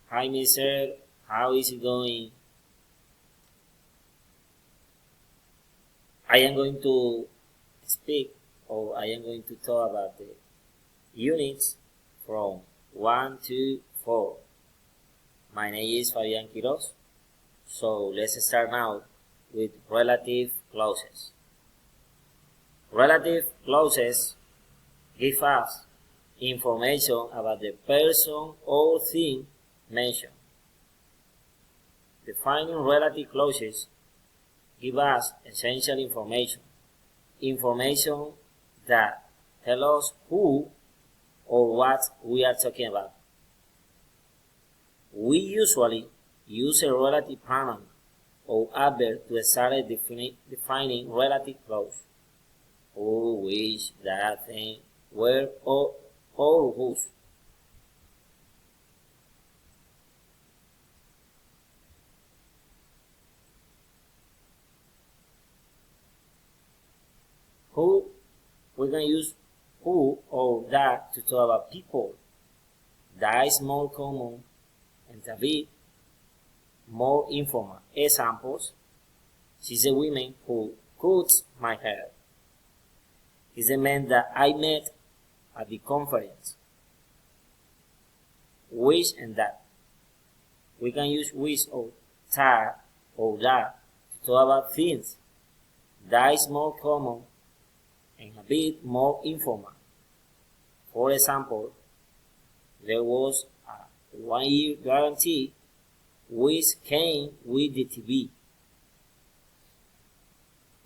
Hi, mister. How is it going? I am going to speak or I am going to talk about the units from 1 to 4. My name is Fabian Quiroz. So let's start now with relative clauses. Relative clauses give us information about the person or thing mentioned. Defining relative clauses give us essential information that tell us who or what we are talking about. We usually use a relative pronoun or adverb to start defining relative clause. Who, which, that, thing, where, or whose. Who, we can use who or that to talk about people. That is more common and a bit more informal. Examples: she's a woman who cuts my hair. He's a man that I met at the conference. Which and that. We can use which or that to talk about things. That is more common and a bit more informal. For example, there was a 1-year guarantee which came with the TV.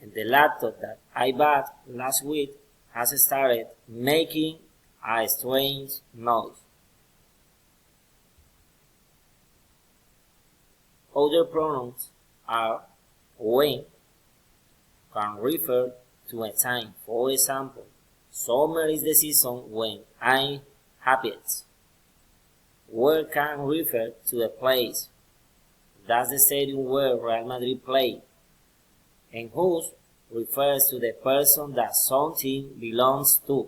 And the laptop that I bought last week has started making a strange noise. Other pronouns are when, can refer to a time. For example, summer is the season when I'm happiest. Where can refer to a place. That's the stadium where Real Madrid played. And whose refers to the person that something belongs to.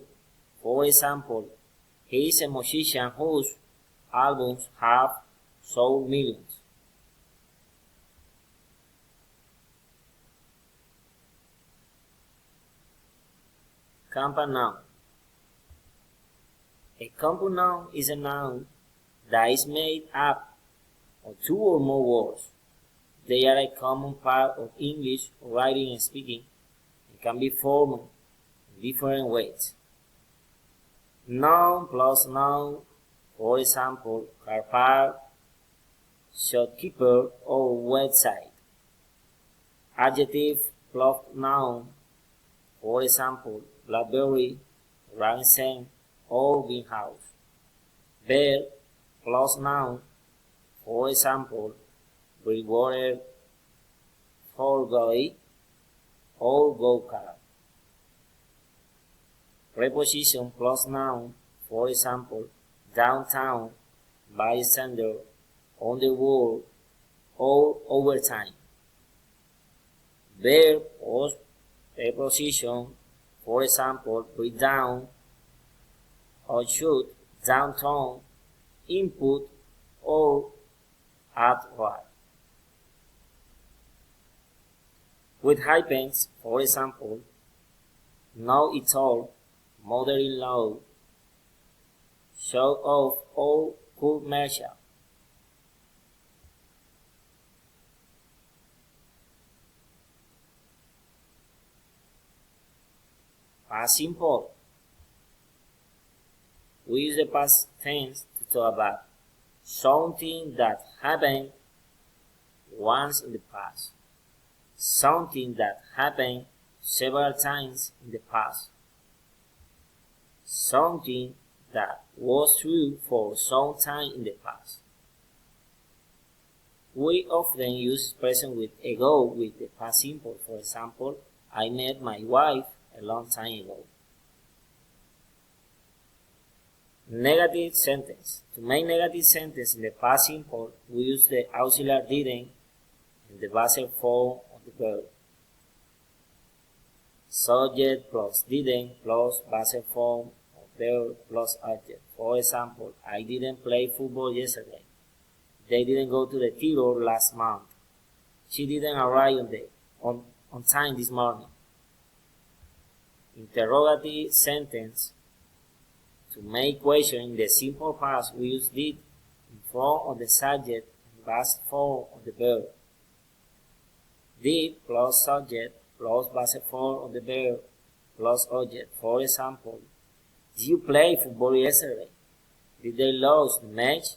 For example, he is a musician whose albums have sold millions. Compound noun. A compound noun is a noun that is made up of 2 or more words. They are a common part of English writing and speaking and can be formed in different ways. Noun plus noun, for example, car park, shopkeeper, or website. Adjective plus noun, for example, blackberry, ransom, or greenhouse. Verb plus noun, for example, Bridgewater, Forgoy, or go-kart. Preposition plus noun, for example, downtown, bystander, underworld, or overtime. Verb plus preposition, for example, break down, or shoot, downtown, input, or outward. With hyphens, for example, know-it-all, mother-in-law, show-off, or commercial. Past simple. We use the past tense to talk about something that happened once in the past. Something that happened several times in the past. Something that was true for some time in the past. We often use expression with ago with the past simple. For example, I met my wife a long time ago. Negative sentence. To make negative sentence in the past simple, we use the auxiliary didn't in the passive form of the verb. Subject plus didn't plus passive form of verb plus object. For example, I didn't play football yesterday. They didn't go to the theater last month. She didn't arrive on time this morning. Interrogative sentence. To make question in the simple past, we use did in front of the subject and past form of the verb. Did plus subject plus past form of the verb plus object. For example, did you play football yesterday? Did they lose the match?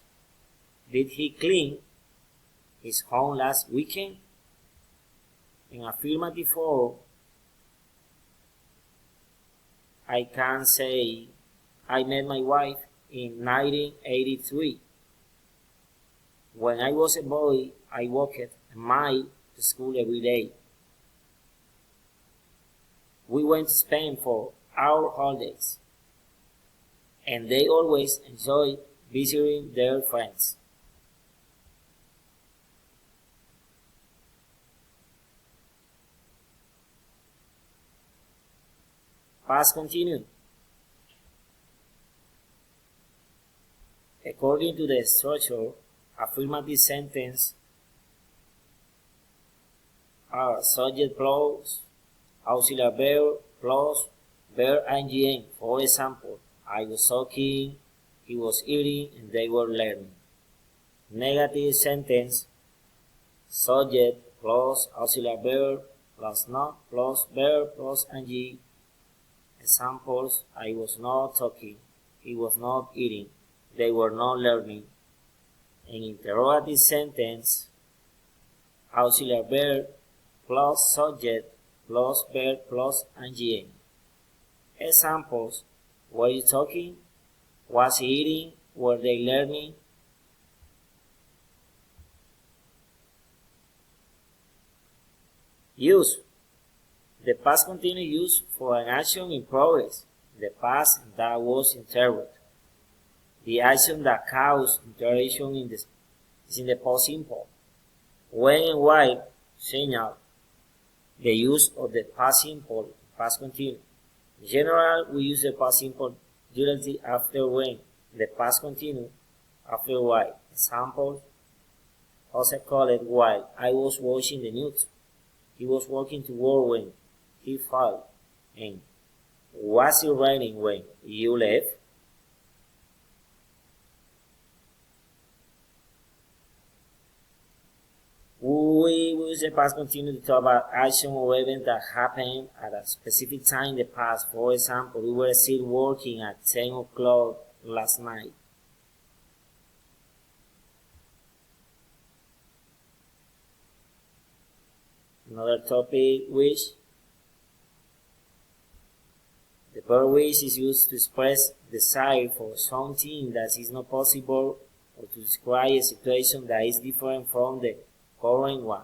Did he clean his home last weekend? In affirmative form, I can say I met my wife in 1983. When I was a boy, I walked a mile to school every day. We went to Spain for our holidays, and they always enjoyed visiting their friends. Past continuous. According to the structure, affirmative sentence are subject plus auxiliary verb plus verb ing. For example, I was talking, he was eating, and they were learning. Negative sentence subject plus auxiliary verb plus not plus verb plus ing. Examples, I was not talking, he was not eating, they were not learning. An interrogative sentence, auxiliary verb plus subject plus verb plus ing. Examples, were you talking? Was he eating? Were they learning? Use. The past continuous used for an action in progress. The past that was interrupted. The action that caused interruption is in the past simple. When and why signal the use of the past simple, past continuous. In general, we use the past simple directly after when, the past continuous after why. Examples, Jose called while I was watching the news. He was walking to work when he fell. And was it raining when you left? We use the past continuous to talk about action or event that happened at a specific time in the past. For example, we were still working at 10 o'clock last night. Another topic, wish. The verb wish is used to express desire for something that is not possible or to describe a situation that is different from the current one.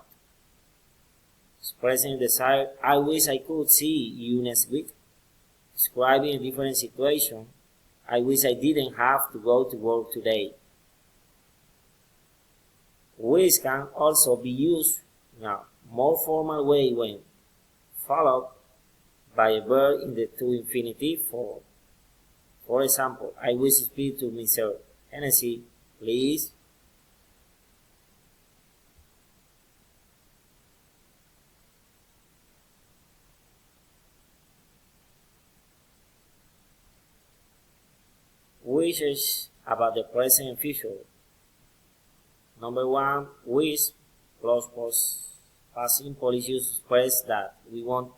Expressing desire, I wish I could see you next week. Describing a different situation, I wish I didn't have to go to work today. Wish can also be used in a more formal way when followed by a verb in the to infinitive form. For example, I wish to speak to Mr. Hennessy, please. Wishes about the present and future. Number 1, wish plus past simple is used to express that we want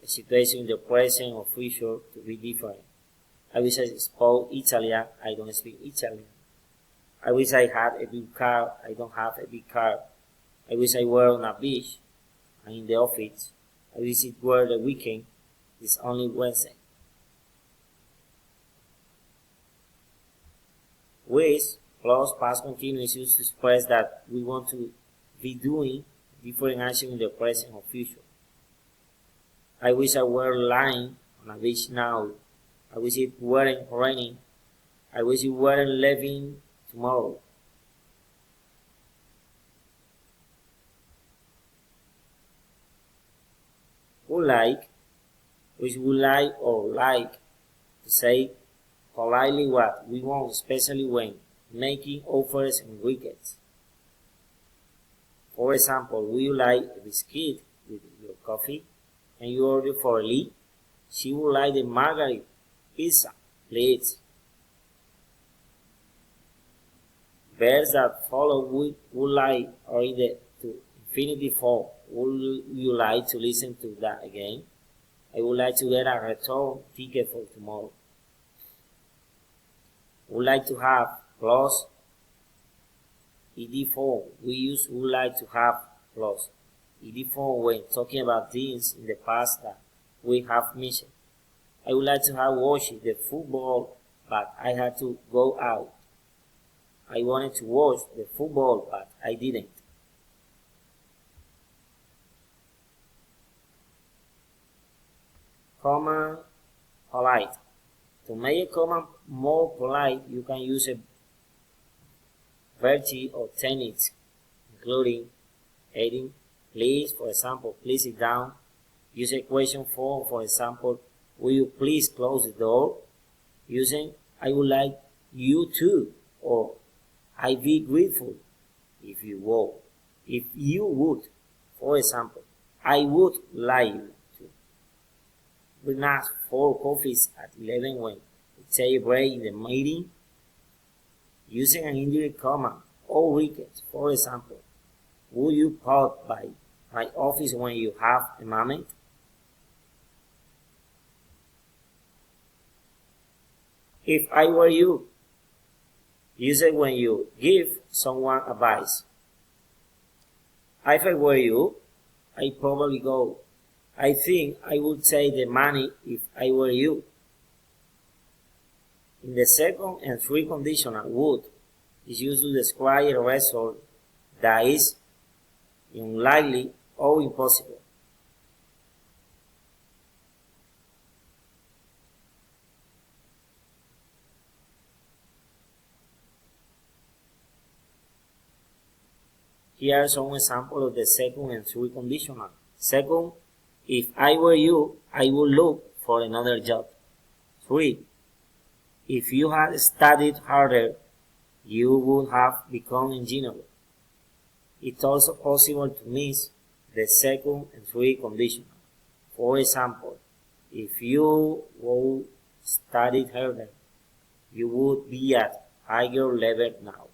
a situation in the present or future to be different. I wish I spoke Italian, I don't speak Italian. I wish I had a big car, I don't have a big car. I wish I were on a beach, I'm in the office. I wish it were the weekend, it's only Wednesday. Wish plus past continuous is used to express that we want to be doing different action in the present or future. I wish I were lying on a beach now. I wish it weren't raining. I wish it weren't leaving tomorrow. Would like, which would like or like to say politely what we want, especially when making offers on weekends. For example, would you like a biscuit with your coffee? And you order for Lee? She would like the margarita pizza, please. Verbs that follow would like or in the to infinity form. Would you like to listen to that again? I would like to get a return ticket for tomorrow. Would like to have plus ed form. We use would like to have plus ed form when talking about things in the past that we have mentioned. I would like to have watched the football, but I had to go out. I wanted to watch the football, but I didn't. Common polite. To make a command more polite, you can use a variety of techniques, including adding please, for example, please sit down. Use a question form, for example, will you please close the door? Using I would like you to, or I'd be grateful if you would. If you would, for example, I would like you to. Bring us 4 coffees at 11 when we take a break in the meeting. Using an indirect command or request, for example, would you pop by my office when you have a moment? If I were you, use it when you give someone advice. If I were you, I'd probably go. I think I would take the money if I were you. In the second and third conditional, would is used to describe a result that is unlikely or impossible. Here are some examples of the second and third conditional. Second, if I were you, I would look for another job. 3. If you had studied harder, you would have become engineer. It's also possible to miss the second and third conditional. For example, if you would studied harder, you would be at higher level now.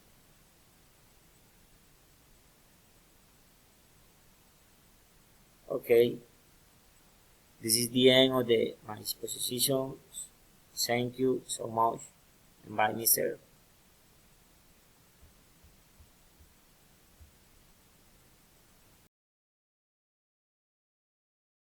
Okay, this is the end of my exposition. Thank you so much. And bye, Mr.